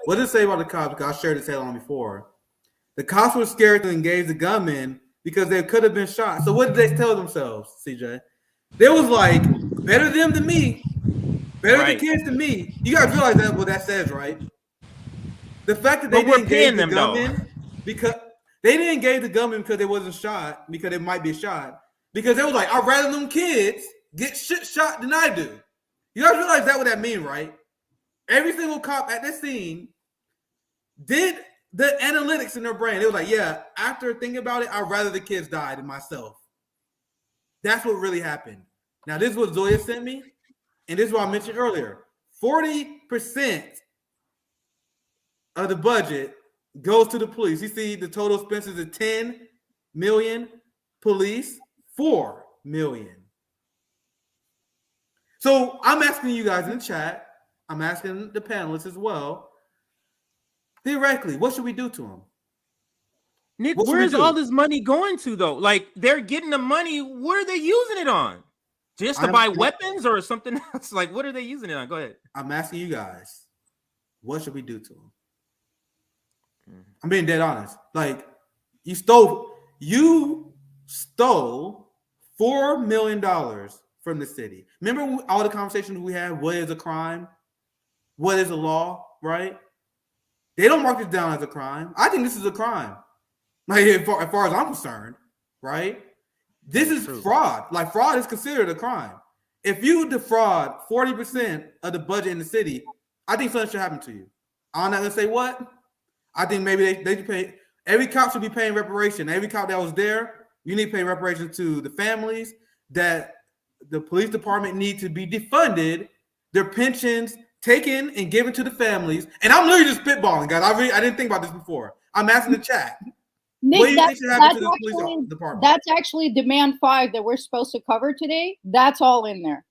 what does it say about the cops? Because I shared this headline before. The cops were scared to engage the gunmen because they could have been shot. So what did they tell themselves, CJ? They was like, better them than me. Better the kids than me. You guys realize that what that says, right? The fact that they didn't engage the gunmen because they didn't engage the gunmen because they wasn't shot, because they might be shot. Because they was like, I'd rather them kids get shit shot than I do. You guys realize that what that mean, right? Every single cop at this scene did the analytics in their brain. They was like, yeah, after thinking about it, I'd rather the kids die than myself. That's what really happened. Now, this is what Zoya sent me, and this is what I mentioned earlier. 40% of the budget goes to the police. You see the total expenses is 10 million, police 4 million. So I'm asking you guys in the chat, I'm asking the panelists as well, theoretically, what should we do to them? Nick, where is all this money going to, though? Like, they're getting the money. What are they using it on? Just to buy weapons or something else? Like, what are they using it on? Go ahead. I'm asking you guys, what should we do to them? I'm being dead honest. Like, you stole $4 million from the city. Remember all the conversations we had? What is a crime? What is a law? Right? They don't mark this down as a crime. I think this is a crime. Like, as far as I'm concerned, right? This is fraud. Like, fraud is considered a crime. If you defraud 40% of the budget in the city, I think something should happen to you. I'm not gonna say what. I think maybe they should pay. Every cop should be paying reparation. Every cop that was there, you need to pay reparations to the families. That the police department need to be defunded. Their pensions taken and given to the families. And I'm literally just spitballing, guys. I didn't think about this before. I'm asking the chat. Nick, that's actually demand 5 that we're supposed to cover today. That's all in there.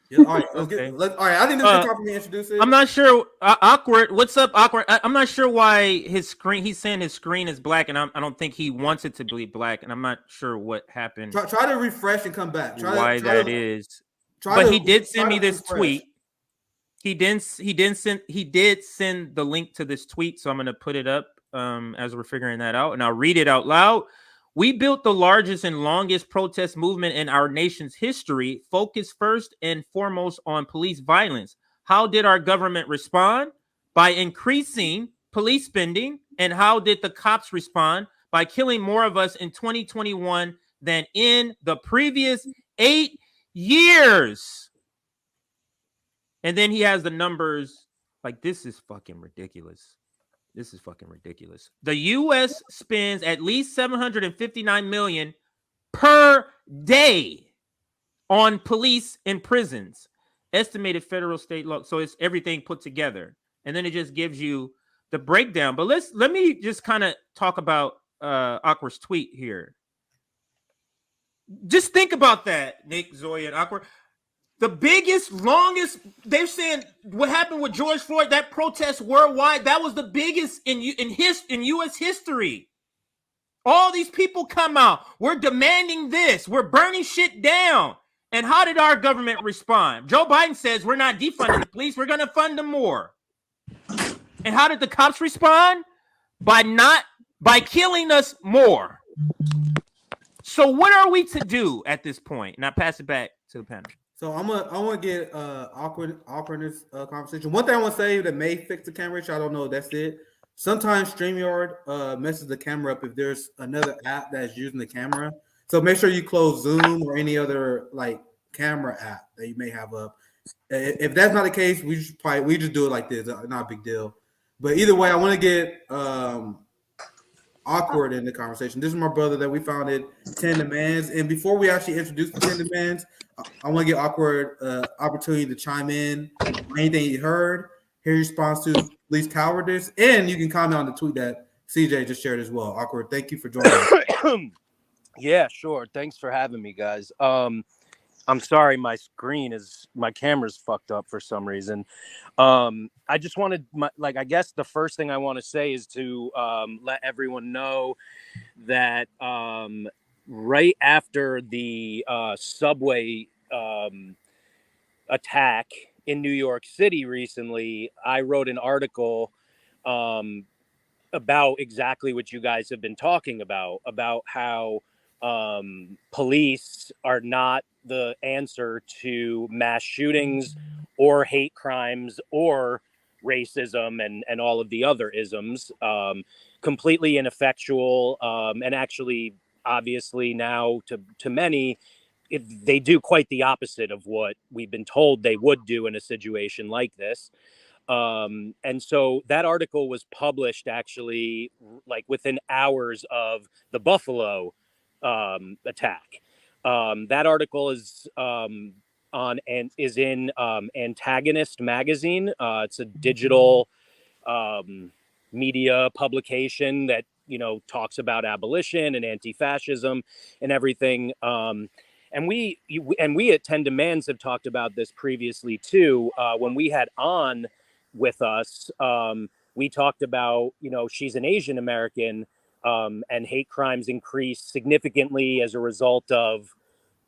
Yeah, all right, all right. I think this is time for me to introduce it. I'm not sure. Awkward. What's up, Awkward? I'm not sure why his screen. He's saying his screen is black, and I don't think he wants it to be black. And I'm not sure what happened. Try to refresh and come back. But he did send me this tweet. He did send the link to this tweet, so I'm going to put it up as we're figuring that out, and I'll read it out loud. We built the largest and longest protest movement in our nation's history, focused first and foremost on police violence. How did our government respond? By increasing police spending. And how did the cops respond? By killing more of us in 2021 than in the previous 8 years. And then he has the numbers. Like, this is fucking ridiculous. This is fucking ridiculous. The U.S. spends at least $759 million per day on police and prisons. Estimated federal state law. So it's everything put together. And then it just gives you the breakdown. But let me just kind of talk about Awkward's tweet here. Just think about that, Nick, Zoya, and Awkward. The biggest, longest, they're saying what happened with George Floyd, that protest worldwide, that was the biggest in U.S. history. All these people come out. We're demanding this. We're burning shit down. And how did our government respond? Joe Biden says we're not defunding the police. We're going to fund them more. And how did the cops respond? By killing us more. So what are we to do at this point? And I pass it back to the panel. So I want to get awkwardness conversation. One thing I want to say that may fix the camera issue, I don't know. That's it. Sometimes StreamYard messes the camera up if there's another app that's using the camera. So make sure you close Zoom or any other like camera app that you may have up. If that's not the case, we just do it like this. Not a big deal. But either way, I want to get Awkward in the conversation. This is my brother that we founded 10 Demands. And before we actually introduce the 10 Demands, I want to give Awkward opportunity to chime in on anything you heard, hear your response to police cowardice, and you can comment on the tweet that CJ just shared as well. Awkward, thank you for joining us. Yeah, sure. Thanks for having me, guys. I'm sorry, my camera's fucked up for some reason. I just wanted, I guess the first thing I want to say is to let everyone know that right after the subway attack in New York City recently, I wrote an article about exactly what you guys have been talking about how police are not the answer to mass shootings or hate crimes or racism and all of the other isms, completely ineffectual, and actually, obviously now to many, they do quite the opposite of what we've been told they would do in a situation like this. And so that article was published actually like within hours of the Buffalo attack. That article is on and is in Antagonist magazine. It's a digital media publication that, you know, talks about abolition and anti-fascism and everything. And we at 10 Demands have talked about this previously too. When we had on with us, we talked about, you know, she's an Asian American, and hate crimes increased significantly as a result of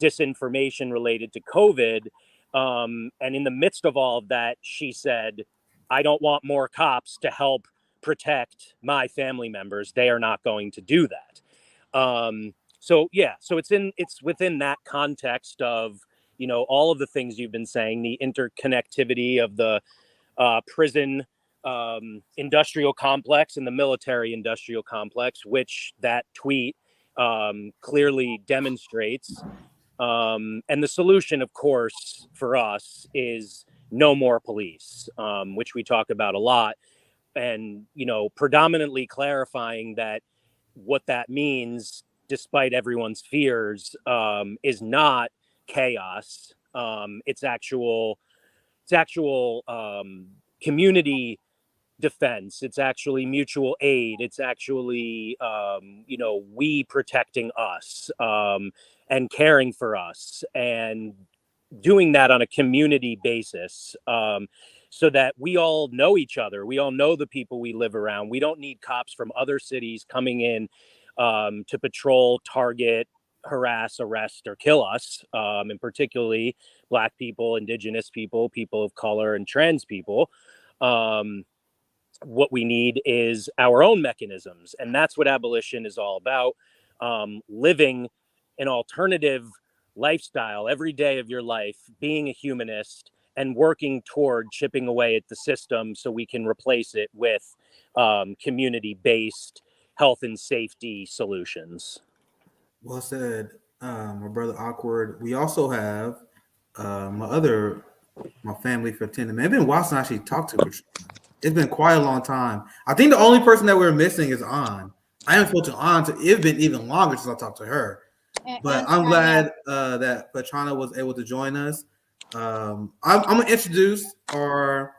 disinformation related to COVID. And in the midst of all of that, she said, I don't want more cops to help protect my family members. They are not going to do that. So yeah, so it's within that context of, you know, all of the things you've been saying, the interconnectivity of the prison industrial complex and the military industrial complex, which that tweet clearly demonstrates. And the solution, of course, for us is no more police, which we talk about a lot. And, you know, predominantly clarifying that what that means, despite everyone's fears, is not chaos. It's actual community defense. It's actually mutual aid. It's actually, you know, we protecting us, and caring for us, and doing that on a community basis, so that we all know each other. We all know the people we live around. We don't need cops from other cities coming in to patrol, target, harass, arrest, or kill us, and particularly Black people, Indigenous people, people of color, and trans people. What we need is our own mechanisms. And that's what abolition is all about. Living an alternative lifestyle every day of your life, being a humanist, and working toward chipping away at the system so we can replace it with community-based health and safety solutions. Well said, my brother Awkward. We also have my family for 10 Demands. It's been a while since I actually talked to Petrona. It's been quite a long time. I think the only person that we're missing is An. I haven't spoken to An. It's been even longer since I talked to her. But I'm glad that Petrona was able to join us. I'm gonna introduce our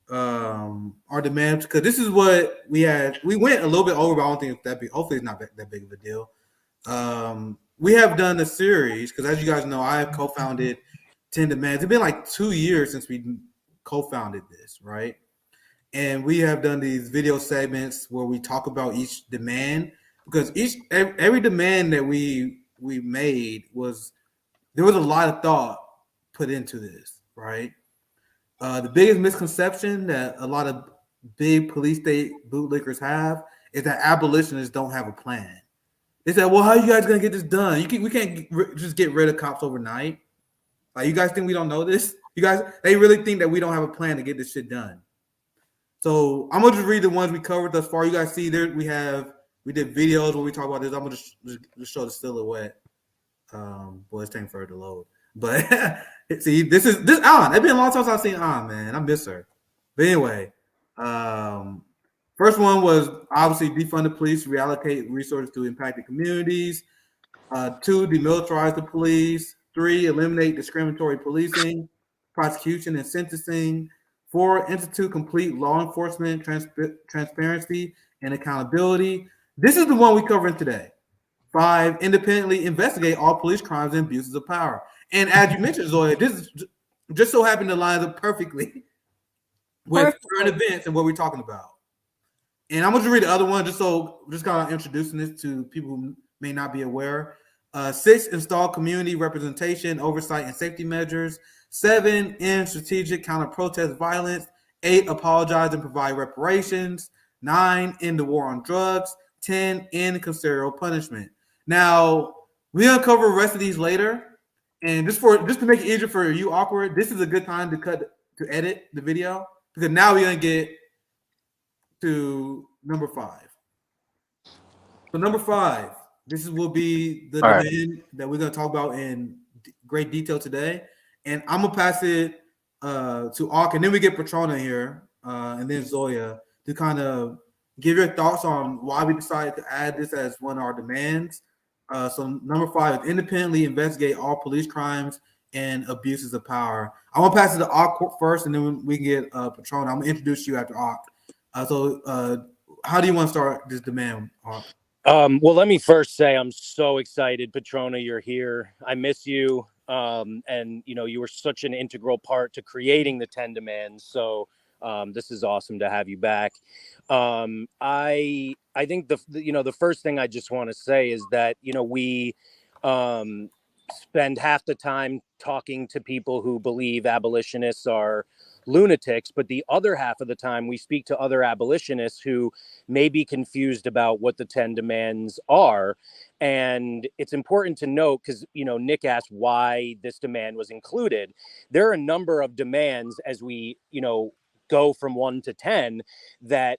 demands, because this is what we had. We went a little bit over, but I don't think it's that big. Hopefully, it's not that big of a deal. We have done a series because, as you guys know, I have co-founded 10 Demands. It's been like 2 years since we co-founded this, right? And we have done these video segments where we talk about each demand, because every demand that we made there was a lot of thought put into this, right? The biggest misconception that a lot of big police state bootlickers have is that abolitionists don't have a plan. They said, well, how are you guys going to get this done? We can't just get rid of cops overnight. Like, you guys think we don't know this? They really think that we don't have a plan to get this shit done. So I'm going to just read the ones we covered thus far. You guys see there, we did videos where we talk about this. I'm going to just show the silhouette. Boy, it's taking forever to load. But see, this An. It's been a long time since I've seen An, man. I miss her. But anyway, first one was obviously defund the police, reallocate resources to impacted communities. 2, demilitarize the police. 3, eliminate discriminatory policing, prosecution, and sentencing. 4, institute complete law enforcement transparency and accountability. This is the one we're covering today. 5, independently investigate all police crimes and abuses of power. And as you mentioned, Zoya, this just so happened to line up perfectly with current events and what we're talking about. And I'm going to read the other one just kind of introducing this to people who may not be aware. 6, install community representation, oversight, and safety measures. 7, end strategic counter-protest violence. 8, apologize and provide reparations. 9, end the war on drugs. 10, end custodial punishment. Now, we'll cover the rest of these later. And just to make it easier for you, Awkward, this is a good time to edit the video, because now we're gonna get to number 5. So number 5, will be the demand that we're gonna talk about in great detail today. And I'm gonna pass it to Awk, and then we get Petrona here, and then Zoya, to kind of give your thoughts on why we decided to add this as one of our demands. So number 5 is independently investigate all police crimes and abuses of power. I want to pass it to Awk first, and then we can get Petrona. I'm going to introduce you after Awk. So how do you want to start this demand, Awk? Well, let me first say I'm so excited, Petrona, you're here. I miss you. And, you were such an integral part to creating the 10 demands. So this is awesome to have you back. I think the first thing I just want to say is that, we spend half the time talking to people who believe abolitionists are lunatics, but the other half of the time we speak to other abolitionists who may be confused about what the 10 demands are. And it's important to note, because, Nick asked why this demand was included. There are a number of demands as we, go from 1 to 10 that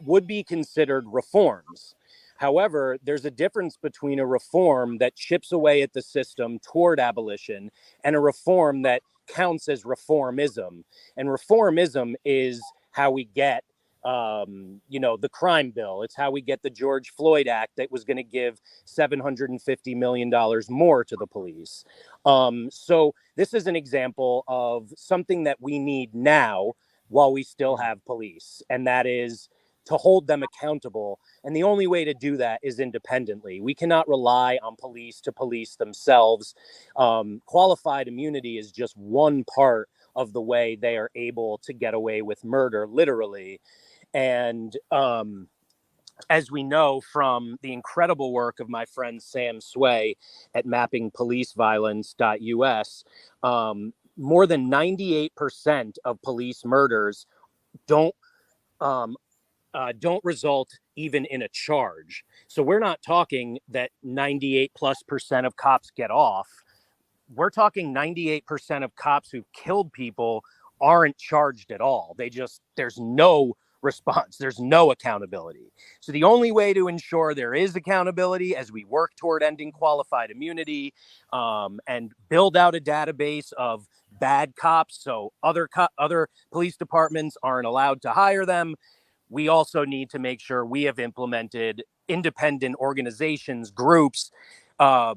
would be considered reforms. However, there's a difference between a reform that chips away at the system toward abolition and a reform that counts as reformism. And reformism is how we get, the crime bill. It's how we get the George Floyd Act that was going to give $750 million more to the police. So this is an example of something that we need now while we still have police, and that is to hold them accountable. And the only way to do that is independently. We cannot rely on police to police themselves. Qualified immunity is just one part of the way they are able to get away with murder, literally. And as we know from the incredible work of my friend Sam Sway at mappingpoliceviolence.us, more than 98% of police murders don't result even in a charge. So we're not talking that 98+% of cops get off. We're talking 98% of cops who've killed people aren't charged at all. There's no response. There's no accountability. So the only way to ensure there is accountability as we work toward ending qualified immunity and build out a database of bad cops so other police departments aren't allowed to hire them, we also need to make sure we have implemented independent organizations, groups, at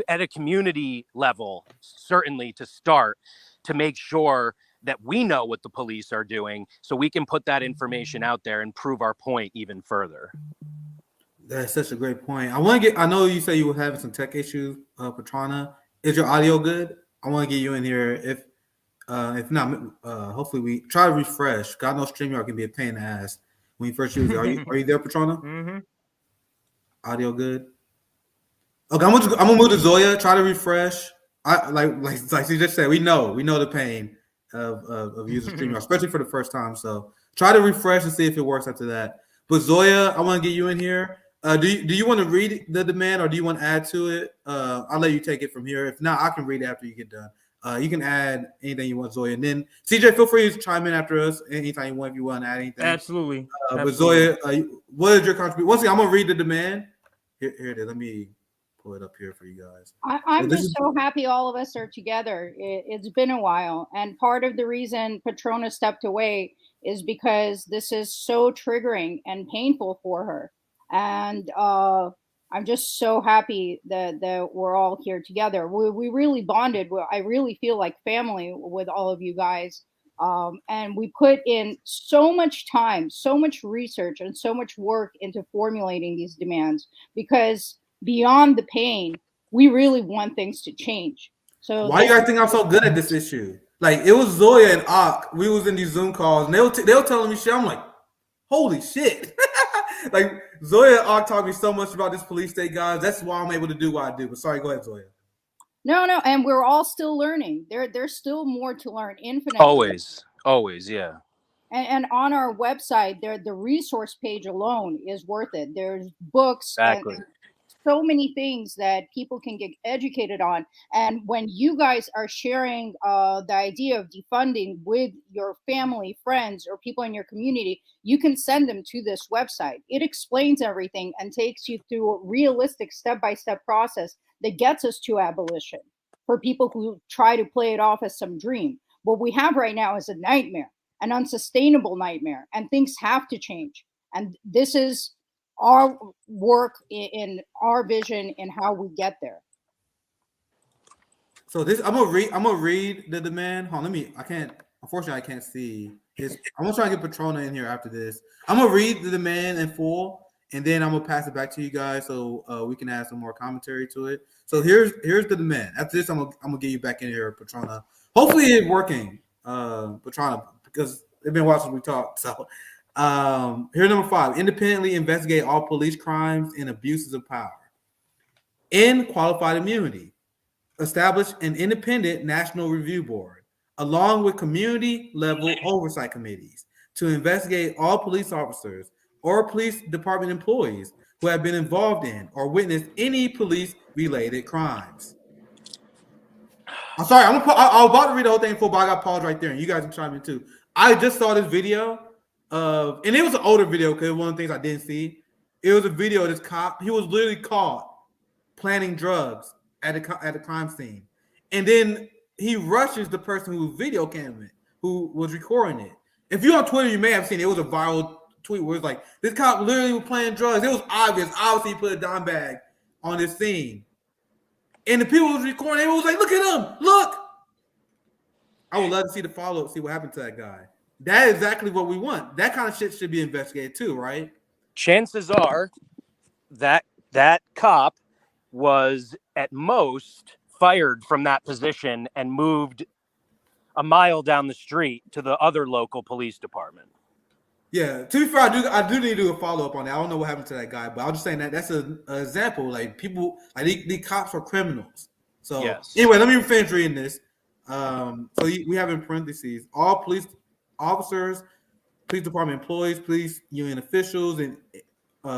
a community level, certainly to start, to make sure that we know what the police are doing so we can put that information out there and prove our point even further. That's such a great point. I know you say you were having some tech issues, Petrona. Is your audio good? I want to get you in here. If not, hopefully we try to refresh. God knows StreamYard can be a pain in the ass when you first use it. Are you there, Petrona? Mm-hmm. Audio good? Okay, I'm gonna move to Zoya. Try to refresh. Like she just said, we know the pain of using StreamYard, especially for the first time. So try to refresh and see if it works after that. But Zoya, I want to get you in here. Do you want to read the demand, or do you want to add to it? I'll let you take it from here. If not, I can read it after you get done. You can add anything you want, Zoya. And then CJ, feel free to chime in after us anytime you want if you want to add anything. Absolutely. But Zoya, what is your contribution? Once again, I'm gonna read the demand. Here it is. Let me pull it up here for you guys. I'm just so happy all of us are together. It's been a while, and part of the reason Petrona stepped away is because this is so triggering and painful for her. And I'm just so happy that we're all here together. We really bonded. I really feel like family with all of you guys. And we put in so much time, so much research, and so much work into formulating these demands, because beyond the pain, we really want things to change. So why you guys think I'm so good at this issue? Like, it was Zoya and Ak. We was in these Zoom calls, and they were telling me shit. I'm like, holy shit. Like, Zoya and Ak taught me so much about this police state, guys. That's why I'm able to do what I do. But sorry, go ahead, Zoya. No, and we're all still learning. There's still more to learn, infinitely. Always, yeah. And on our website, the resource page alone is worth it. There's books Exactly. and so many things that people can get educated on. And when you guys are sharing the idea of defunding with your family, friends, or people in your community, you can send them to this website. It explains everything and takes you through a realistic step-by-step process that gets us to abolition for people who try to play it off as some dream. What we have right now is a nightmare, an unsustainable nightmare, and things have to change. And this is our work in our vision and how we get there. So this I'm gonna read the demand. Hold on, unfortunately I can't see his. I'm gonna try to get Petrona in here after this. I'm gonna read the demand in full, and then I'm gonna pass it back to you guys so we can add some more commentary to it. So here's the demand. After this, I'm gonna get you back in here, Petrona. Hopefully it's working, Petrona, because it's been a while since we talked. So here's number 5. Independently investigate all police crimes and abuses of power. End qualified immunity. Establish an independent national review board, along with community-level oversight committees, to investigate all police officers or police department employees who have been involved in or witnessed any police-related crimes. I'm sorry, I was about to read the whole thing full, but I got paused right there, and you guys can chime in too. I just saw this video of, and it was an older video because one of the things I didn't see. It was a video of this cop. He was literally caught planting drugs at a crime scene, and then he rushes the person who video cammed it, who was recording it. If you're on Twitter, you may have seen it. It was a viral tweet where it's like, this cop literally was playing drugs. It was obvious. Obviously, he put a dime bag on this scene. And the people who was recording, it was like, look at him, look. I would love to see the follow-up, see what happened to that guy. That is exactly what we want. That kind of shit should be investigated too, right? Chances are that cop was at most fired from that position and moved a mile down the street to the other local police department. Yeah, to be fair, I do need to do a follow-up on that. I don't know what happened to that guy, but I was just saying that's an example. Like, people, like these cops are criminals. So yes. Anyway, let me finish reading this. So we have in parentheses, all police officers, police department employees, police union officials, and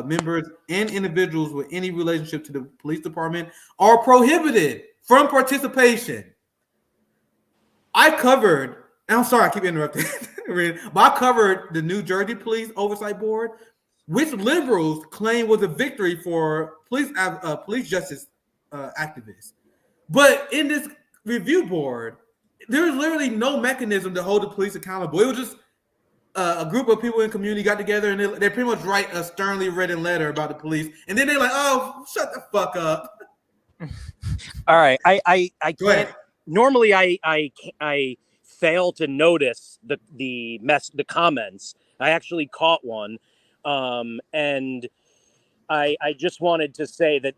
members and individuals with any relationship to the police department are prohibited from participation. I covered, and I'm sorry I keep interrupting, but I covered the New Jersey Police Oversight Board, which liberals claim was a victory for police justice activists. But in this review board, there's literally no mechanism to hold the police accountable. It was just a group of people in the community got together and they pretty much write a sternly written letter about the police, and then they're like, "Oh, shut the fuck up." All right, I can't. Normally, I fail to notice the comments. I actually caught one, and I just wanted to say that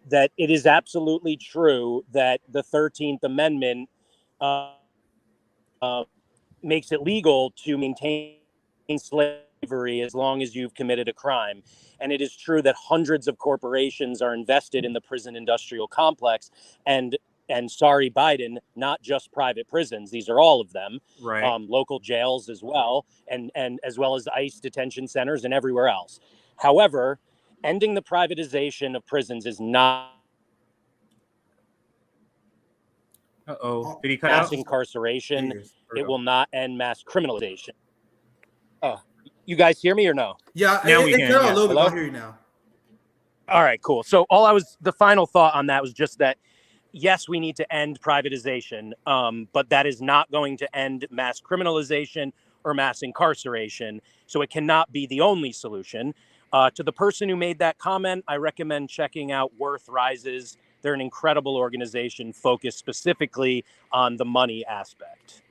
that it is absolutely true that the 13th Amendment makes it legal to maintain slavery as long as you've committed a crime. And it is true that hundreds of corporations are invested in the prison industrial complex, and sorry, Biden, not just private prisons. These are all of them, right? Local jails as well, and as well as ICE detention centers and everywhere else. However, ending the privatization of prisons is not Did he cut mass out? Incarceration. It will not end mass criminalization. Oh, you guys hear me or no? Yeah, now we can. A little bit. I hear you now. All right, cool. So the final thought on that was just that, yes, we need to end privatization, but that is not going to end mass criminalization or mass incarceration. So it cannot be the only solution. To the person who made that comment, I recommend checking out Worth Rises. They're an incredible organization focused specifically on the money aspect.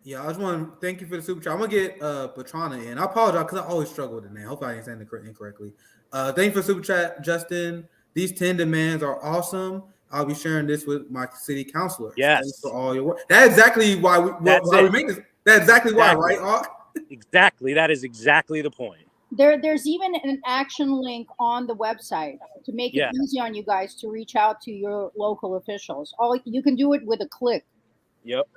Yeah, I just want to thank you for the super chat. I'm going to get Petrona in. I apologize because I always struggle with the name. Hopefully I didn't say it incorrectly. Thank you for the super chat, Justin. These 10 demands are awesome. I'll be sharing this with my city councilors. Yes. Thanks for all your work. That's exactly why we make this. That's exactly why, right, Hawk? Exactly. That is exactly the point. There's even an action link on the website to make it easy on you guys to reach out to your local officials. You can do it with a click. Yep.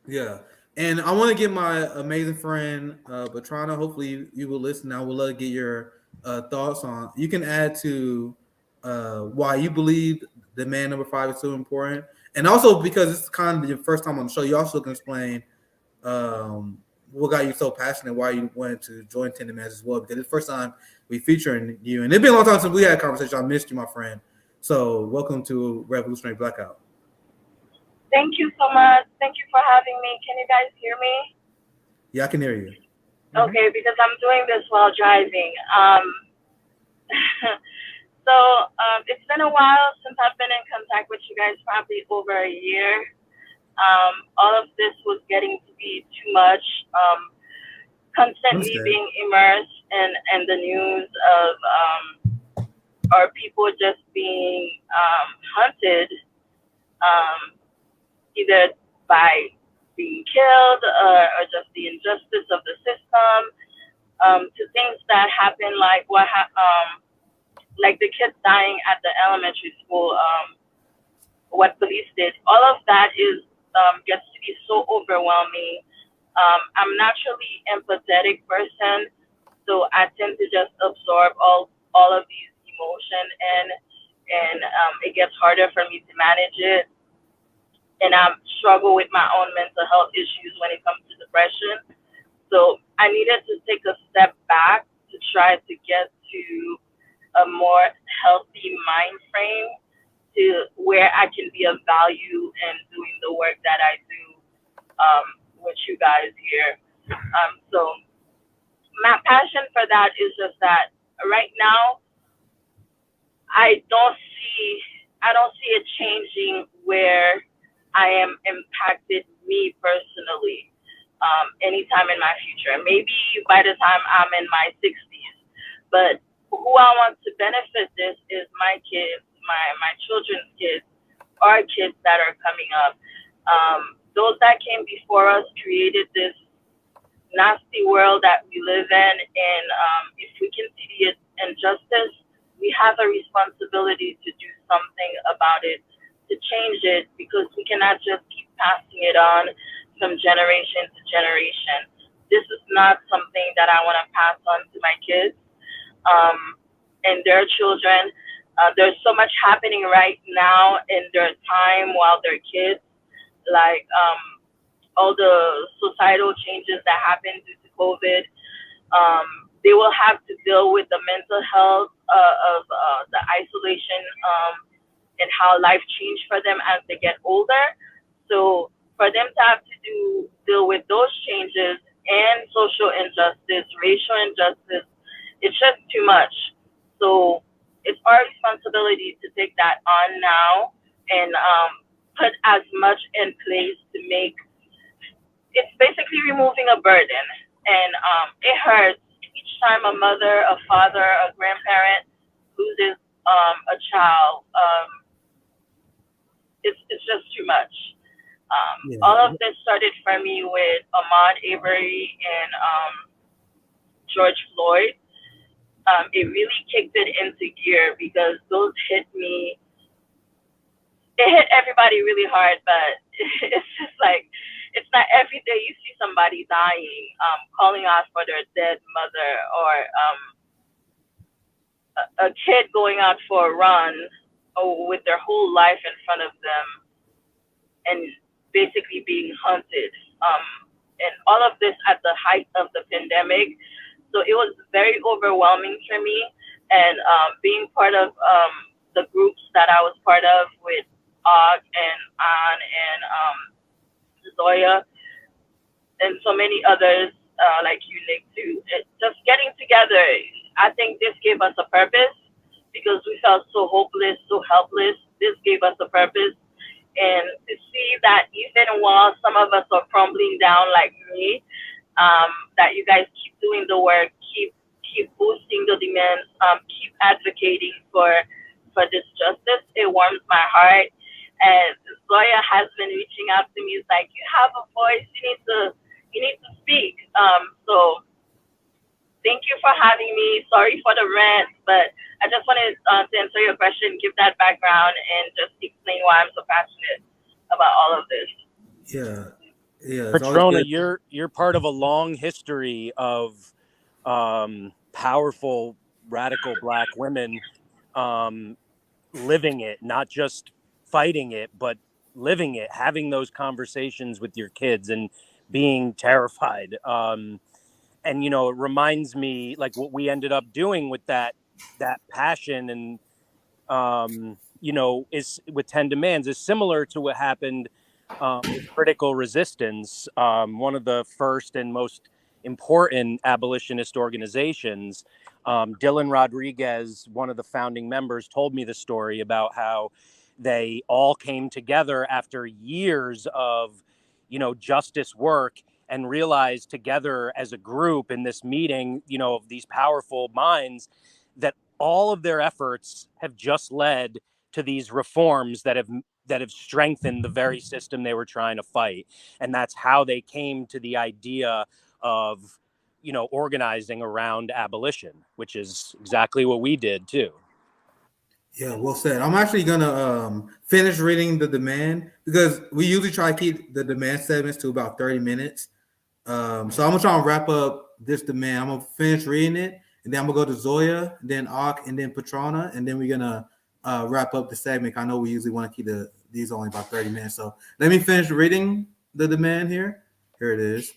Yeah. And I want to get my amazing friend Petrona. Hopefully you will listen. I would love to get your thoughts on. You can add to why you believe demand number 5 is so important, and also because it's kind of your first time on the show, you also can explain what got you so passionate, why you wanted to join Tandem as well. Because it's the first time we featuring you, and it's been a long time since we had a conversation. I missed you, my friend. So welcome to Revolutionary Blackout. Thank you so much. Thank you for having me. Can you guys hear me? Yeah, I can hear you. Okay, because I'm doing this while driving. It's been a while since I've been in contact with you guys, probably over a year. All of this was getting to be too much. Constantly being immersed in the news of our people just being hunted, either by being killed or just the injustice of the system, to things that happen like like the kids dying at the elementary school, what police did. All of that is gets to be so overwhelming. I'm naturally empathetic person, so I tend to just absorb all of these emotion, and it gets harder for me to manage it. And I struggle with my own mental health issues when it comes to depression. So I needed to take a step back to try to get to a more healthy mind frame, to where I can be of value in doing the work that I do with you guys here. So my passion for that is just that right now I don't see it changing where I am impacted, me personally, anytime in my future. Maybe by the time I'm in my 60s. But who I want to benefit this is my kids, my children's kids, our kids that are coming up. Those that came before us created this nasty world that we live in, and if we can see the injustice, we have a responsibility to do something about it, to change it, because we cannot just keep passing it on from generation to generation. This is not something that I want to pass on to my kids and their children. There's so much happening right now in their time while they're kids, like all the societal changes that happened due to COVID. They will have to deal with the mental health of the isolation and how life changed for them as they get older. So for them to have to deal with those changes and social injustice, racial injustice, it's just too much. So it's our responsibility to take that on now and put as much in place to make. It's basically removing a burden, and it hurts each time a mother, a father, a grandparent loses a child. It's just too much. All of this started for me with Ahmaud Arbery and George Floyd. It really kicked it into gear because those hit me. It hit everybody really hard, but it's just like, it's not every day you see somebody dying, calling out for their dead mother, or a kid going out for a run with their whole life in front of them and basically being hunted. And all of this at the height of the pandemic. So it was very overwhelming for me. And being part of the groups that I was part of with Og and An and Zoya and so many others like you, Nick, too. Just getting together, I think this gave us a purpose because we felt so hopeless, so helpless. This gave us a purpose. And to see that even while some of us are crumbling down like me, that you guys keep doing the work, keep boosting the demands, keep advocating for this justice, it warms my heart. And Zoya has been reaching out to me. It's like, you have a voice, you need to speak. So thank you for having me. Sorry for the rant, but I just wanted to answer your question, give that background, and just explain why I'm so passionate about all of this. Yeah. Yeah. Petrona, you're part of a long history of powerful, radical Black women living it, not just fighting it, but living it, having those conversations with your kids and being terrified. And, you know, it reminds me like what we ended up doing with that passion and, you know, is with 10 Demands is similar to what happened with Critical Resistance, one of the first and most important abolitionist organizations. Dylan Rodriguez, one of the founding members, told me the story about how they all came together after years of, you know, justice work and realized together as a group in this meeting, you know, of these powerful minds, that all of their efforts have just led to these reforms that have strengthened the very system they were trying to fight. And that's how they came to the idea of, you know, organizing around abolition, which is exactly what we did too. Yeah, well said. I'm actually gonna finish reading the demand because we usually try to keep the demand segments to about 30 minutes. So I'm gonna try and wrap up this demand. I'm gonna finish reading it, and then I'm gonna go to Zoya, then Ak, and then Petrona, and then we're gonna wrap up the segment. I know we usually want to keep these only about 30 minutes. So let me finish reading the demand here. Here it is.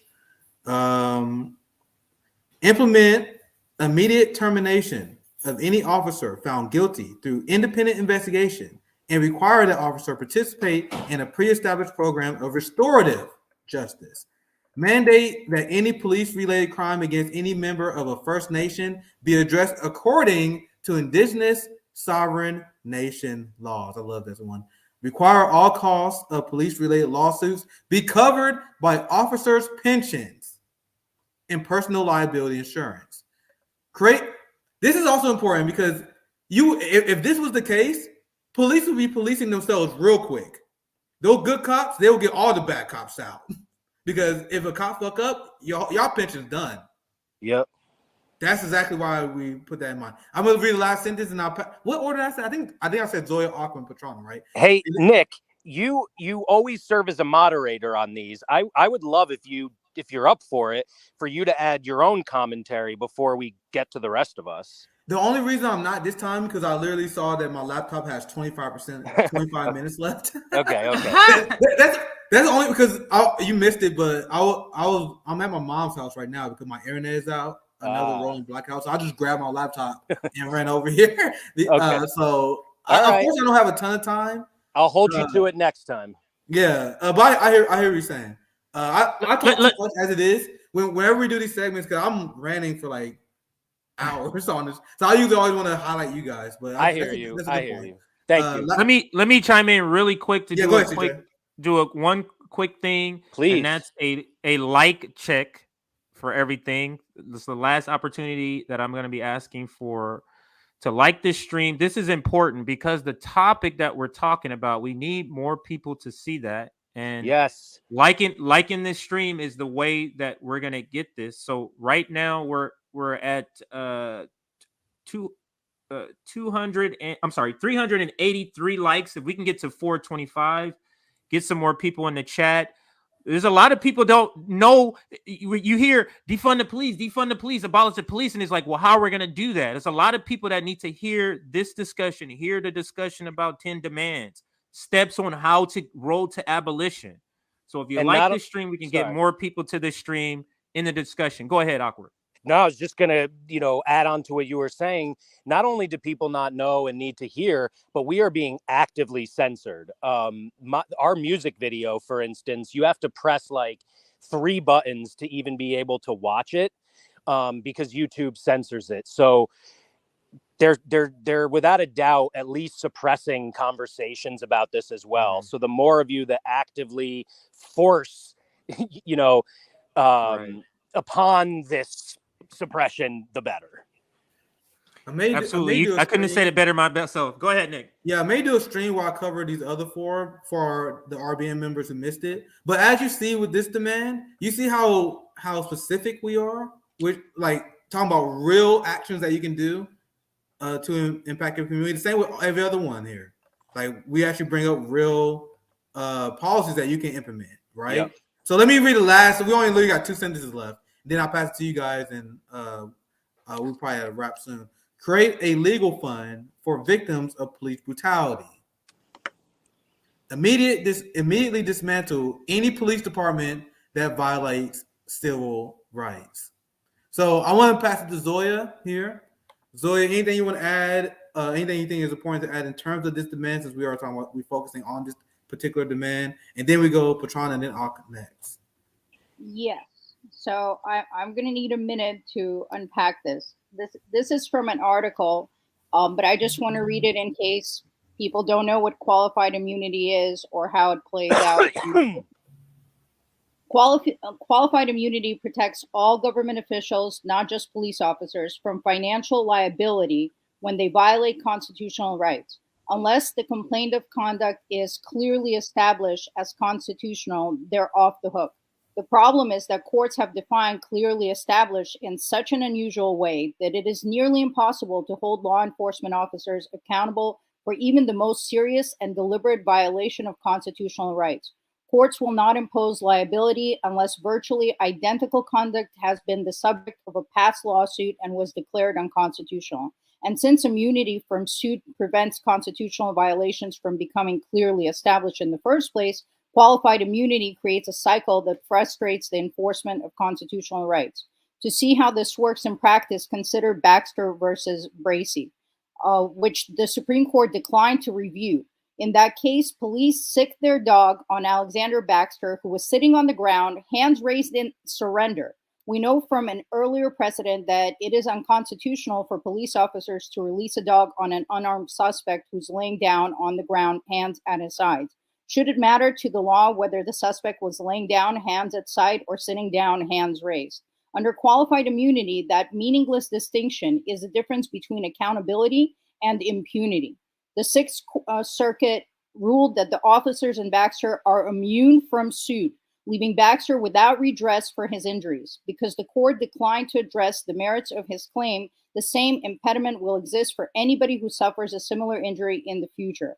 Implement immediate termination of any officer found guilty through independent investigation and require that officer participate in a pre-established program of restorative justice. Mandate that any police-related crime against any member of a First Nation be addressed according to Indigenous Sovereign Nation laws. I love this one. Require all costs of police-related lawsuits be covered by officers' pensions and personal liability insurance. This is also important because if this was the case, police would be policing themselves real quick. Those good cops, they will get all the bad cops out. Because if a cop fuck up, y'all pension's done. Yep. That's exactly why we put that in mind. I'm gonna read the last sentence and what order did I say? I think I said Zoya, Aqua, and Petrona, right? Hey, Nick, you always serve as a moderator on these. I would love if you're up for it, for you to add your own commentary before we get to the rest of us. The only reason I'm not this time because I literally saw that my laptop has 25%, 25 minutes left. Okay. That's only because you missed it, but I'm at my mom's house right now because my internet is out. Another rolling blackout, so I just grabbed my laptop and ran over here. Okay. So of course I don't have a ton of time. I'll hold you to it next time. Yeah, but I hear what you're saying. I talk too much as it is. Whenever we do these segments, because I'm ranting for like hours on this, so I usually always want to highlight you guys. But I hear you. Thank you. Let me chime in really quick to do one quick thing, please, and that's a like check for everything. This is the last opportunity that I'm going to be asking for to like this stream. This is important because the topic that we're talking about, we need more people to see that. And yes, liking this stream is the way that we're going to get this. So right now we're at 383 likes. If we can get to 425, get some more people in the chat. There's a lot of people don't know. You hear defund the police, abolish the police, and it's like, well, how are we going to do that? There's a lot of people that need to hear this discussion, hear the discussion about 10 demands, steps on how to road to abolition. So if you like this stream, we can get more people to this stream in the discussion. Go ahead, Awkward. No, I was just going to, add on to what you were saying. Not only do people not know and need to hear, but we are being actively censored. Our music video, for instance, you have to press like 3 buttons to even be able to watch it because YouTube censors it. So they're without a doubt at least suppressing conversations about this as well. So the more of you that actively force, upon this suppression, the better. Absolutely. I couldn't have said it better myself. Go ahead, Nick. Yeah, I may do a stream where I cover these other 4 for the RBN members who missed it. But as you see with this demand, you see how specific we are. With like talking about real actions that you can do to impact your community. The same with every other one here. Like we actually bring up real policies that you can implement, right? Yep. So let me read the last. So we only literally got 2 sentences left. Then I'll pass it to you guys, and we'll probably have to wrap soon. Create a legal fund for victims of police brutality. Immediately dismantle any police department that violates civil rights. So I want to pass it to Zoya here. Zoya, anything you want to add? Anything you think is important to add in terms of this demand? Since we are talking about, we're focusing on this particular demand, and then we go Petrona and then Ak next. Yes. So I'm going to need a minute to unpack this. This is from an article, but I just want to read it in case people don't know what qualified immunity is or how it plays out. Qualified immunity protects all government officials, not just police officers, from financial liability when they violate constitutional rights. Unless the complaint of conduct is clearly established as constitutional, they're off the hook. The problem is that courts have defined clearly established in such an unusual way that it is nearly impossible to hold law enforcement officers accountable for even the most serious and deliberate violation of constitutional rights. Courts will not impose liability unless virtually identical conduct has been the subject of a past lawsuit and was declared unconstitutional. And since immunity from suit prevents constitutional violations from becoming clearly established in the first place, qualified immunity creates a cycle that frustrates the enforcement of constitutional rights. To see how this works in practice, consider Baxter versus Bracey, which the Supreme Court declined to review. In that case, police sicked their dog on Alexander Baxter, who was sitting on the ground, hands raised in surrender. We know from an earlier precedent that it is unconstitutional for police officers to release a dog on an unarmed suspect who's laying down on the ground, hands at his sides. Should it matter to the law whether the suspect was laying down, hands at side, or sitting down, hands raised? Under qualified immunity, that meaningless distinction is the difference between accountability and impunity. The Sixth Circuit ruled that the officers in Baxter are immune from suit, leaving Baxter without redress for his injuries. Because the court declined to address the merits of his claim, the same impediment will exist for anybody who suffers a similar injury in the future.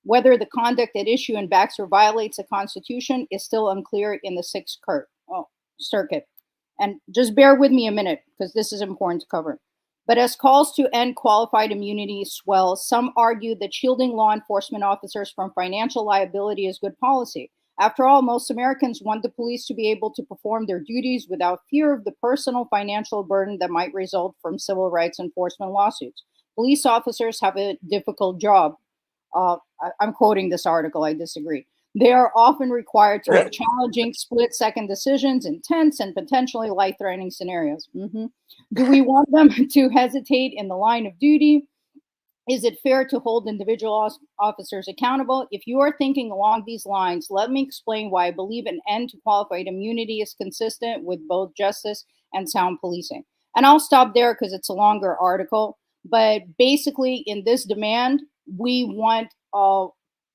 Whether the conduct at issue in Baxter violates the Constitution is still unclear in the Sixth Circuit. And just bear with me a minute, because this is important to cover. But as calls to end qualified immunity swell, some argue that shielding law enforcement officers from financial liability is good policy. After all, most Americans want the police to be able to perform their duties without fear of the personal financial burden that might result from civil rights enforcement lawsuits. Police officers have a difficult job. I'm quoting this article, I disagree. They are often required to make challenging split-second decisions in tense and potentially life-threatening scenarios. Do we want them to hesitate in the line of duty? Is it fair to hold individual officers accountable? If you are thinking along these lines, let me explain why I believe an end to qualified immunity is consistent with both justice and sound policing. And I'll stop there because it's a longer article. But basically, in this demand, we want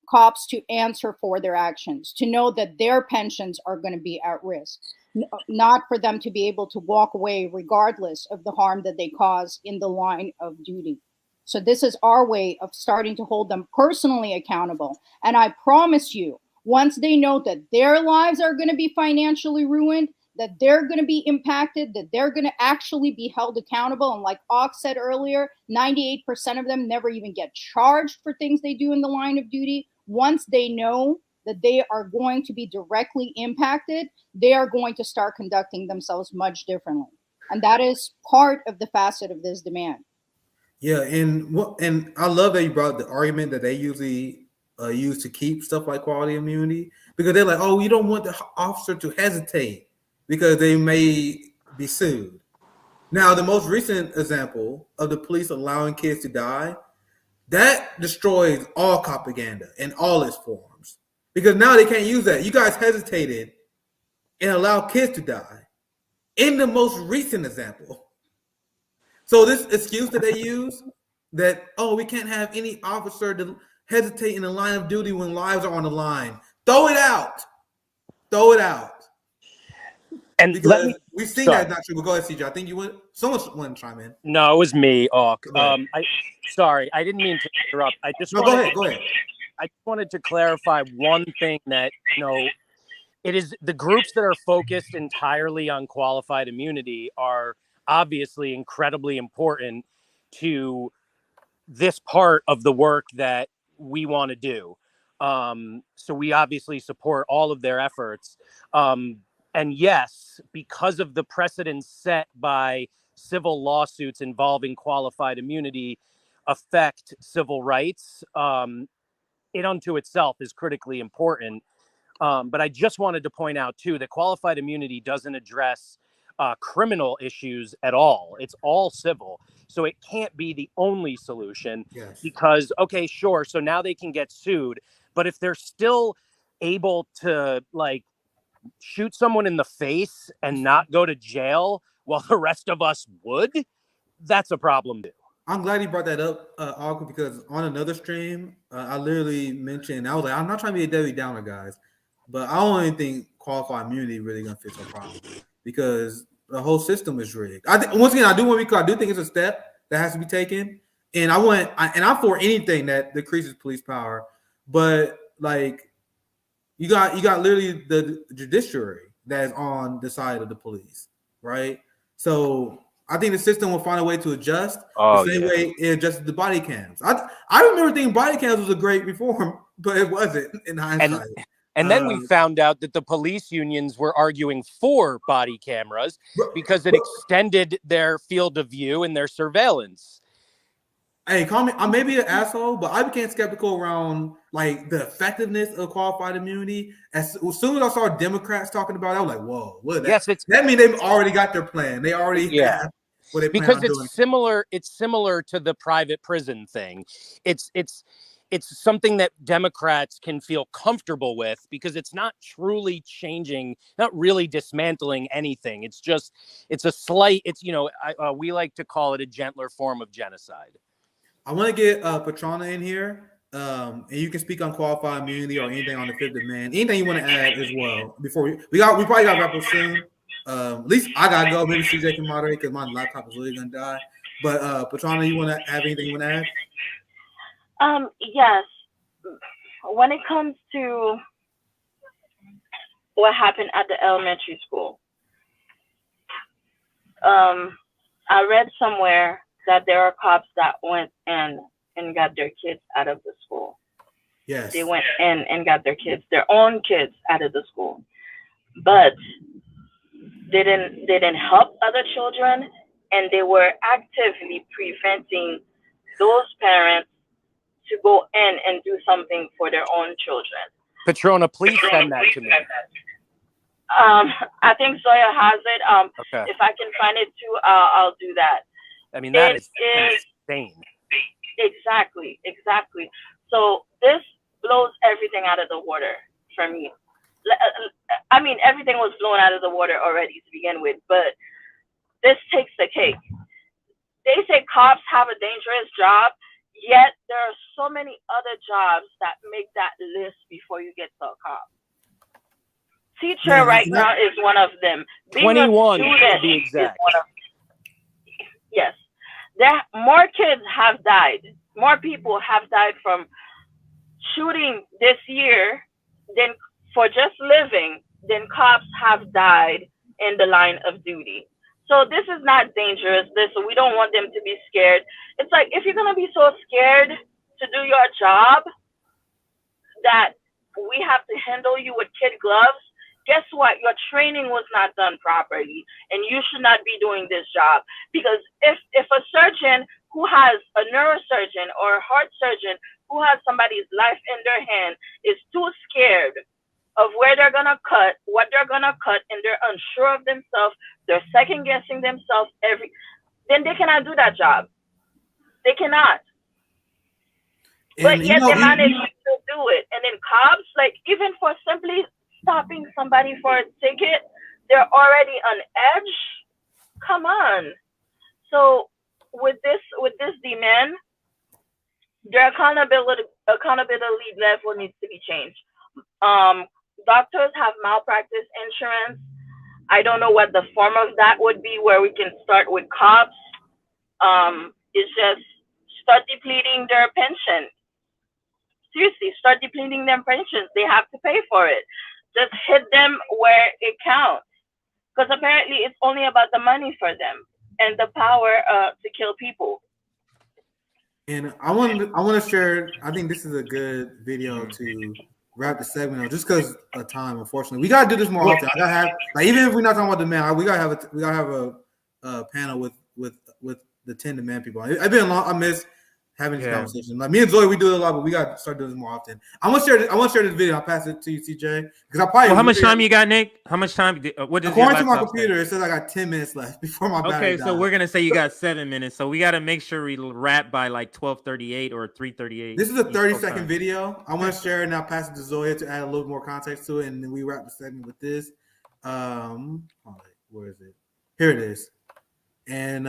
cops to answer for their actions, to know that their pensions are going to be at risk, not for them to be able to walk away regardless of the harm that they cause in the line of duty. So this is our way of starting to hold them personally accountable. And I promise you, once they know that their lives are going to be financially ruined, that they're going to be impacted, that they're going to actually be held accountable. And like Ak said earlier, 98% of them never even get charged for things they do in the line of duty. Once they know that they are going to be directly impacted, they are going to start conducting themselves much differently. And that is part of the facet of this demand. Yeah, and I love that you brought the argument that they usually use to keep stuff like quality immunity, because they're like, oh, you don't want the officer to hesitate because they may be sued. Now, the most recent example of the police allowing kids to die, that destroys all propaganda in all its forms, because now they can't use that. You guys hesitated and allowed kids to die in the most recent example. So this excuse that they use that, oh, we can't have any officer to hesitate in the line of duty when lives are on the line. Throw it out. Throw it out. And because We've seen that not true. But go ahead, CJ. I think you went. Someone wanted to chime in. No, it was me. Sorry, I didn't mean to interrupt. Go ahead. I just wanted to clarify one thing that, it is the groups that are focused entirely on qualified immunity are obviously incredibly important to this part of the work that we want to do. So we obviously support all of their efforts. And yes, because of the precedents set by civil lawsuits involving qualified immunity affect civil rights, it unto itself is critically important. But I just wanted to point out, too, that qualified immunity doesn't address criminal issues at all. It's all civil. So it can't be the only solution because, okay, sure. So now they can get sued. But if they're still able to, like, shoot someone in the face and not go to jail while the rest of us would, that's a problem, too. I'm glad you brought that up, Alka, because on another stream, I literally mentioned, I was like, I'm not trying to be a Debbie Downer, guys, but I don't even think qualified immunity really going to fix our problem because the whole system is rigged. Once again, I do think it's a step that has to be taken, and I'm for anything that decreases police power, but like you got literally the judiciary that is on the side of the police, right? So I think the system will find a way to adjust the same way it adjusted the body cams. I remember thinking body cams was a great reform, but it wasn't in hindsight. And then we found out that the police unions were arguing for body cameras because it extended their field of view and their surveillance. Hey, call me. I may be an asshole, but I became skeptical around like the effectiveness of qualified immunity. As soon as I saw Democrats talking about it, I was like, "Whoa, what?" That means they've already got their plan. They already have what they plan on doing. It's similar to the private prison thing. It's something that Democrats can feel comfortable with because it's not truly changing, not really dismantling anything. It's a slight. We like to call it a gentler form of genocide. I want to get Petrona in here, and you can speak on qualified immunity or anything on the Fifth Amendment. Anything you want to add as well before we probably got to wrap up soon. At least I gotta go. Maybe CJ can moderate because my laptop is really gonna die. But Petrona, you want to have anything you want to add? Yes. When it comes to what happened at the elementary school, I read somewhere that there are cops that went in and got their kids out of the school. Yes. They went in and got their own kids out of the school. But they didn't help other children, and they were actively preventing those parents to go in and do something for their own children. Petrona, please send that to me. I think Zoya has it. Okay. If I can find it too, I'll do that. I mean, that is insane. Exactly. So this blows everything out of the water for me. I mean, everything was blown out of the water already to begin with, but this takes the cake. They say cops have a dangerous job, yet there are so many other jobs that make that list before you get to a cop. Teacher now is one of them. 21 to be exact. Yes. More kids have died. More people have died from shooting this year than for just living than cops have died in the line of duty. So this is not dangerous. We don't want them to be scared. It's like, if you're going to be so scared to do your job that we have to handle you with kid gloves, guess what? Your training was not done properly, and you should not be doing this job. Because if a surgeon who has a neurosurgeon or a heart surgeon who has somebody's life in their hand is too scared of where they're going to cut, what they're going to cut, and they're unsure of themselves, they're second guessing themselves then they cannot do that job. They cannot. But yet they manage to do it. And then cops, like, even for simply stopping somebody for a ticket, they're already on edge. Come on. So with this demand, their accountability level needs to be changed. Doctors have malpractice insurance. I don't know what the form of that would be, where we can start with cops. Is just start depleting their pension. Seriously, start depleting their pensions. They have to pay for it. Just hit them where it counts. Because apparently it's only about the money for them and the power to kill people. And I want to share. I think this is a good video to wrap the segment up, just because of time. Unfortunately, we gotta do this more often. I gotta have, like, even if we're not talking about demand, we gotta have a panel with the 10 demand people. It's been long. I miss having this conversation. Like, me and Zoya, we do it a lot, but we got to start doing this more often. I want to share this video. I'll pass it to you, CJ, because I probably. Well, how much time you got, Nick? How much time? What does according to my computer, it says I got 10 minutes left before my battery dies. So we're gonna say you got 7 minutes. So we got to make sure we wrap by like 12:38 or 3:38. This is a 30-second video. I want to share it and I'll pass it to Zoya to add a little more context to it, and then we wrap the segment with this. Where is it? Here it is, and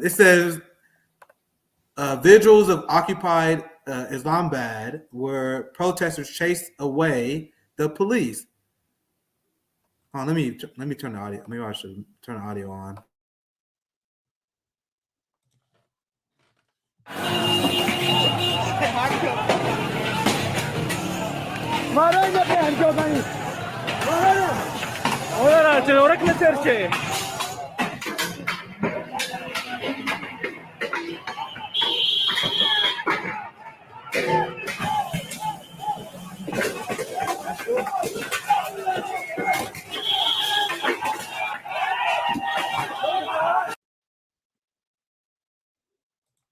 it says. Vigils of occupied Islamabad where protesters chased away the police. Oh, let me turn the audio. Maybe I should turn the audio on.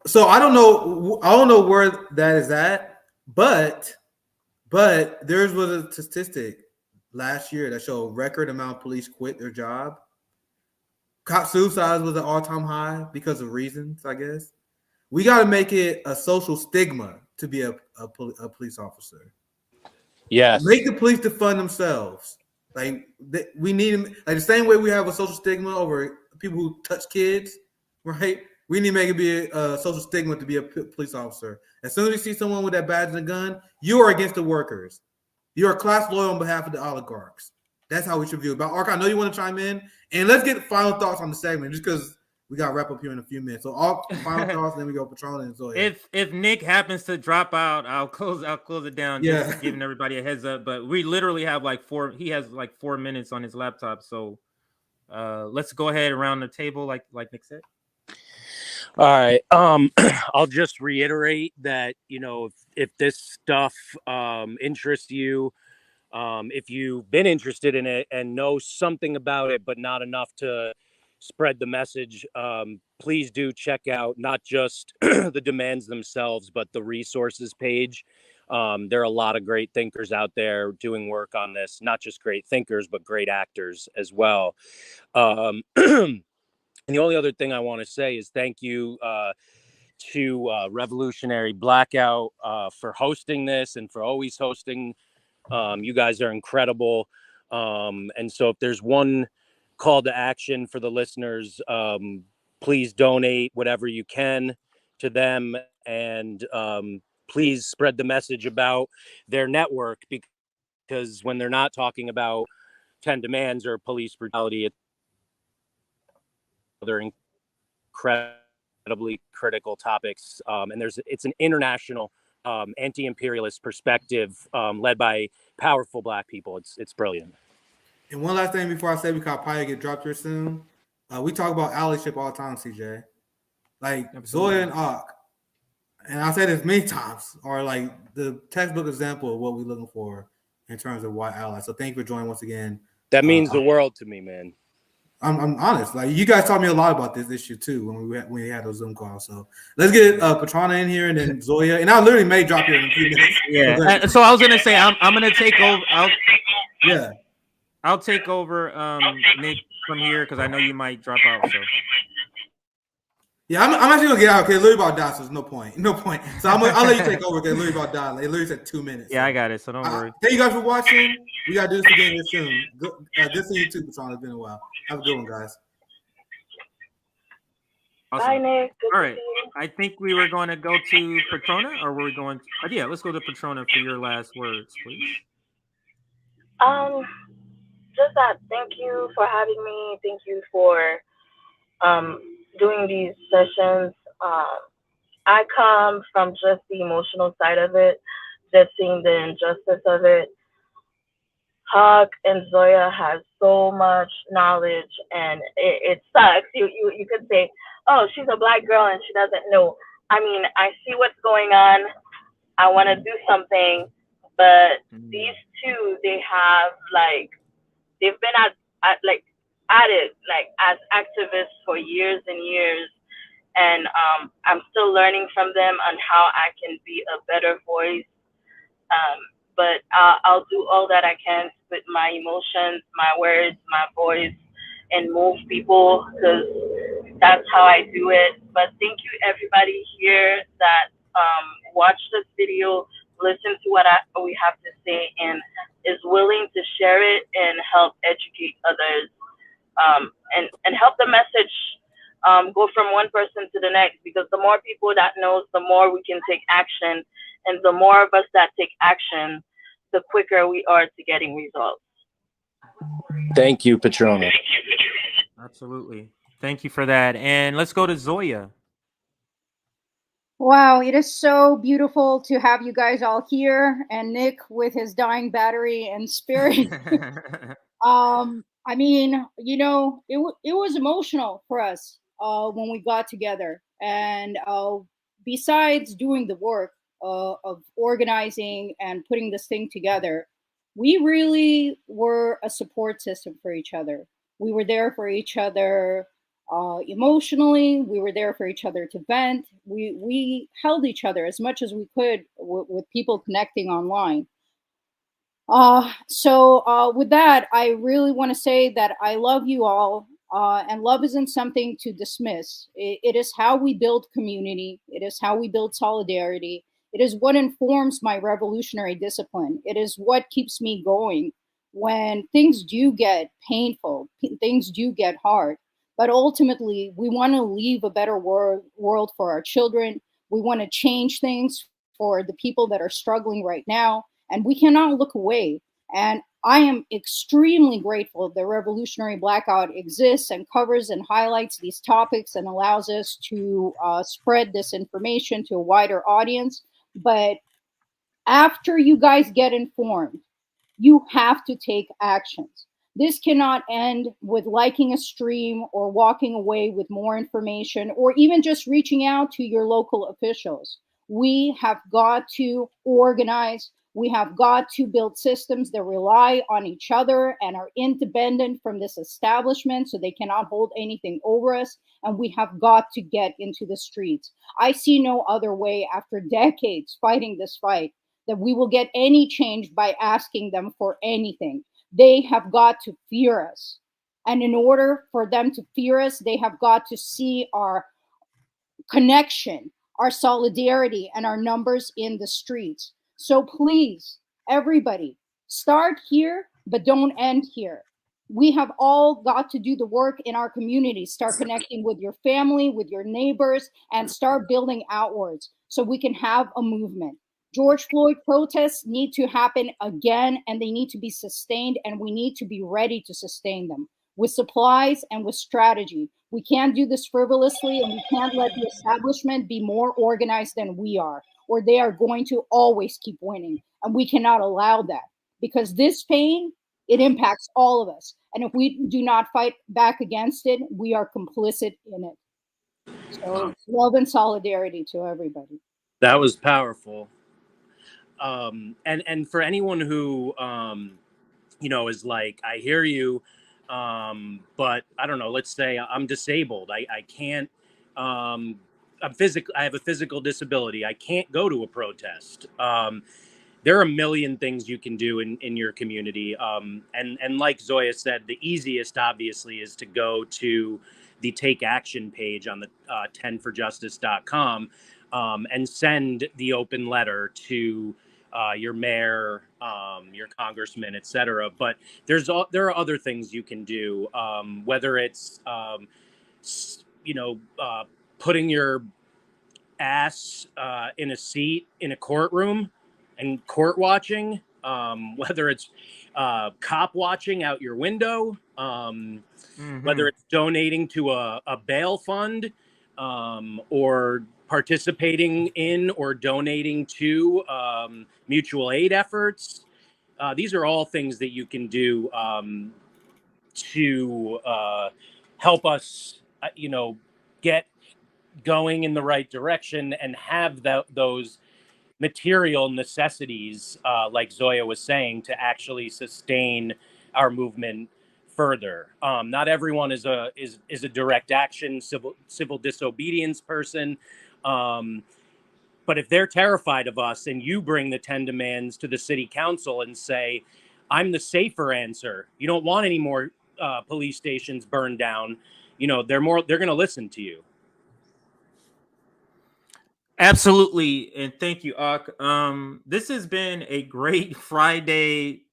So I don't know where that is at, but there was a statistic last year that showed record amount of police quit their job. Cop suicides was an all-time high because of reasons, I guess. We got to make it a social stigma to be a police officer. Yes. Make the police defund themselves. Like, we need them, like the same way we have a social stigma over people who touch kids, right? We need to make it be a social stigma to be a police officer. As soon as you see someone with that badge and a gun, you are against the workers. You are class loyal on behalf of the oligarchs. That's how we should view it. But Ark, I know you want to chime in, and let's get final thoughts on the segment, just because we got to wrap up here in a few minutes. So all final thoughts, then we go Petrona and Zoya. If Nick happens to drop out, I'll close it down. Just giving everybody a heads up. But we literally have like 4. He has like 4 minutes on his laptop. So let's go ahead around the table, like Nick said. All right. I'll just reiterate that, if this stuff interests you, if you've been interested in it and know something about it, but not enough to spread the message, please do check out not just the demands themselves, but the resources page. There are a lot of great thinkers out there doing work on this, not just great thinkers, but great actors as well. And the only other thing I want to say is thank you to Revolutionary Blackout for hosting this and for always hosting. You guys are incredible. And so if there's one call to action for the listeners, please donate whatever you can to them. And please spread the message about their network, because when they're not talking about 10 demands or police brutality, they're incredibly critical topics, and it's an international anti-imperialist perspective led by powerful Black people. It's brilliant. And one last thing before I say, we could probably get dropped here soon. We talk about allyship all the time, CJ. Like Zoya and Ak, and I say this many times, are like the textbook example of what we're looking for in terms of white allies. So thank you for joining once again. That means the world to me, man. I'm honest. Like, you guys taught me a lot about this issue too when we had those Zoom calls. So let's get Petrona in here and then Zoya. And I literally may drop here in a few minutes. Yeah. So I was gonna say I'm gonna take over. I'll take over Nick from here because I know you might drop out. So yeah, I'm actually gonna get out. Okay, literally about die. So there's no point. So I'll let you take over. Okay, literally about die. Like, literally said 2 minutes. Yeah, I got it. So don't worry. Thank you guys for watching. We gotta do this again here soon. Good seeing you too, Petrona. It's been a while. Have a good one, guys. Awesome. Bye, Nick. Good all right. I think we were going to go to Petrona, or were we going to... yeah, let's go to Petrona for your last words, please. Just just that. Thank you for having me. Thank you for doing these sessions. I come from just the emotional side of it, just seeing the injustice of it. Huck and Zoya has so much knowledge, and it sucks. You could say, oh, she's a black girl and she doesn't know. I mean, I see what's going on. I want to do something, but these two, they have like they've been at it like as activists for years and years, and I'm still learning from them on how I can be a better voice. But I'll do all that I can with my emotions, my words, my voice, and move people because that's how I do it. But thank you, everybody here that watched this video, listen to what we have to say, and is willing to share it and help educate others, and help the message go from one person to the next. Because the more people that knows, the more we can take action, and the more of us that take action, the quicker we are to getting results. Thank you, Petrona. Absolutely. Thank you for that. And let's go to Zoya. Wow, it is so beautiful to have you guys all here, and Nick with his dying battery and spirit. I mean, you know, it was emotional for us when we got together, and besides doing the work of organizing and putting this thing together, we really were a support system for each other. We were there for each other emotionally. We were there for each other to vent. We held each other as much as we could with people connecting online. So with that, I really want to say that I love you all, and love isn't something to dismiss. It is how we build community. It is how we build solidarity. It is what informs my revolutionary discipline. It is what keeps me going when things do get painful, things do get hard. But ultimately, we want to leave a better world for our children. We want to change things for the people that are struggling right now, and we cannot look away. And I am extremely grateful that Revolutionary Blackout exists and covers and highlights these topics and allows us to spread this information to a wider audience. But after you guys get informed, you have to take actions. This cannot end with liking a stream or walking away with more information or even just reaching out to your local officials. We have got to organize. We have got to build systems that rely on each other and are independent from this establishment so they cannot hold anything over us. And we have got to get into the streets. I see no other way after decades fighting this fight that we will get any change by asking them for anything. They have got to fear us. And in order for them to fear us, they have got to see our connection, our solidarity, and our numbers in the streets. So please, everybody, start here, but don't end here. We have all got to do the work in our community. Start connecting with your family, with your neighbors, and start building outwards so we can have a movement. George Floyd protests need to happen again, and they need to be sustained, and we need to be ready to sustain them with supplies and with strategy. We can't do this frivolously, and we can't let the establishment be more organized than we are, or they are going to always keep winning. And we cannot allow that, because this pain, it impacts all of us. And if we do not fight back against it, we are complicit in it. So love and solidarity to everybody. That was powerful. And for anyone who, you know, is like, I hear you, but I don't know, let's say I'm disabled. I can't, I have a physical disability. I can't go to a protest. There are a million things you can do in your community. And like Zoya said, the easiest obviously is to go to the Take Action page on the 10forjustice.com, and send the open letter to your mayor, your congressman, etc. But there are other things you can do, whether it's putting your ass in a seat in a courtroom and court watching, whether it's cop watching out your window, whether it's donating to a bail fund, or participating in or donating to mutual aid efforts. These are all things that you can do to help us, get going in the right direction and have those material necessities, like Zoya was saying, to actually sustain our movement further. Not everyone is a direct action civil disobedience person. But if they're terrified of us and you bring the 10 demands to the city council and say, I'm the safer answer, you don't want any more police stations burned down, they're going to listen to you. Absolutely. And thank you, Ak. This has been a great Friday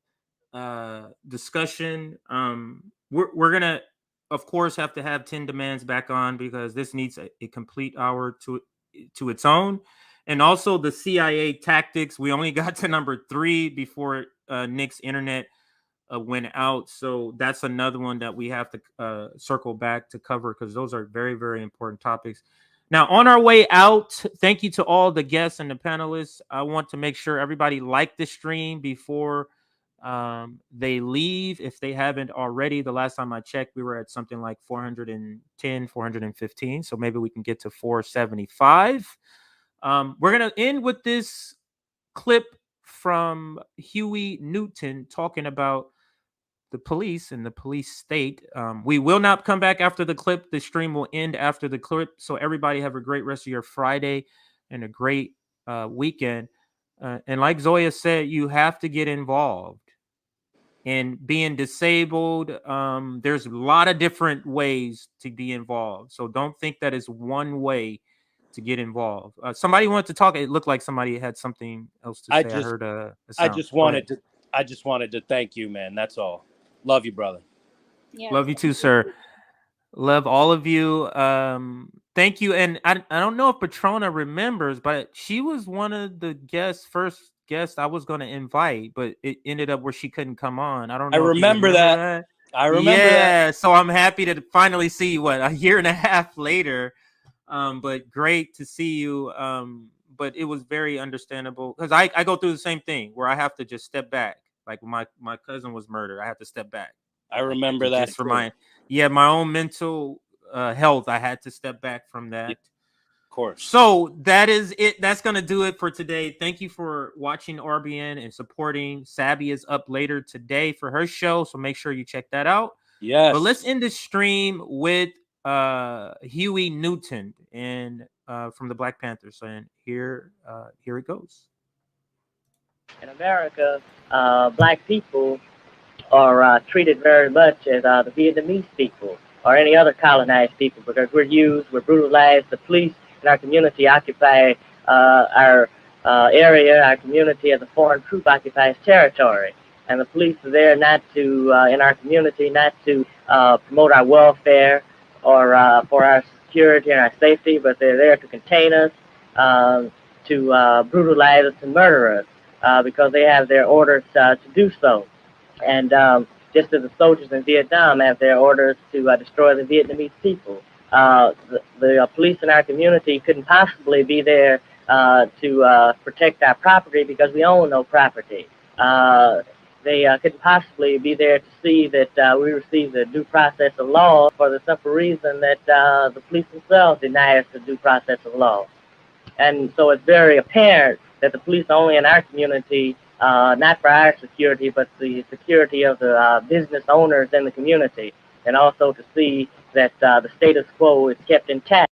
discussion. We're going to, of course, have to have 10 demands back on because this needs a complete hour to its own. And also the CIA tactics. We only got to number 3 before Nick's internet went out. So that's another one that we have to circle back to cover because those are very, very important topics. Now, on our way out, thank you to all the guests and the panelists. I want to make sure everybody liked the stream before they leave. If they haven't already, the last time I checked, we were at something like 410, 415. So maybe we can get to 475. We're going to end with this clip from Huey Newton talking about the police and the police state. We will not come back after the clip. The stream will end after the clip. So everybody have a great rest of your Friday and a great weekend. And like Zoya said, you have to get involved. And being disabled, there's a lot of different ways to be involved. So don't think that is one way to get involved. Somebody wanted to talk. It looked like somebody had something else to say. I heard a sound. I just wanted to thank you, man. That's all. Love you, brother. Yeah. Love you too, sir. Love all of you. Thank you. And I don't know if Petrona remembers, but she was one of the first guests I was going to invite, but it ended up where she couldn't come on. I don't know. I remember that. I remember that. So I'm happy to finally see you, a year and a half later. But great to see you. But it was very understandable because I go through the same thing where I have to just step back. Like when my cousin was murdered, I had to step back. I remember that just for my own mental health. I had to step back from that. Yeah, of course. So that is it. That's gonna do it for today. Thank you for watching RBN and supporting. Sabby is up later today for her show, so make sure you check that out. Yes. But let's end the stream with Huey Newton and from the Black Panthers. And here it goes. In America, black people are treated very much as the Vietnamese people or any other colonized people because we're brutalized. The police in our community occupy our area, our community, as a foreign troop occupies territory. And the police are there not to, in our community, not to promote our welfare or for our security and our safety, but they're there to contain us, to brutalize us and murder us because they have their orders to do so. And just as the soldiers in Vietnam have their orders to destroy the Vietnamese people, the police in our community couldn't possibly be there to protect our property because we own no property. They couldn't possibly be there to see that we receive the due process of law for the simple reason that the police themselves deny us the due process of law. And so it's very apparent that the police are only in our community, not for our security, but the security of the business owners in the community, and also to see that the status quo is kept intact.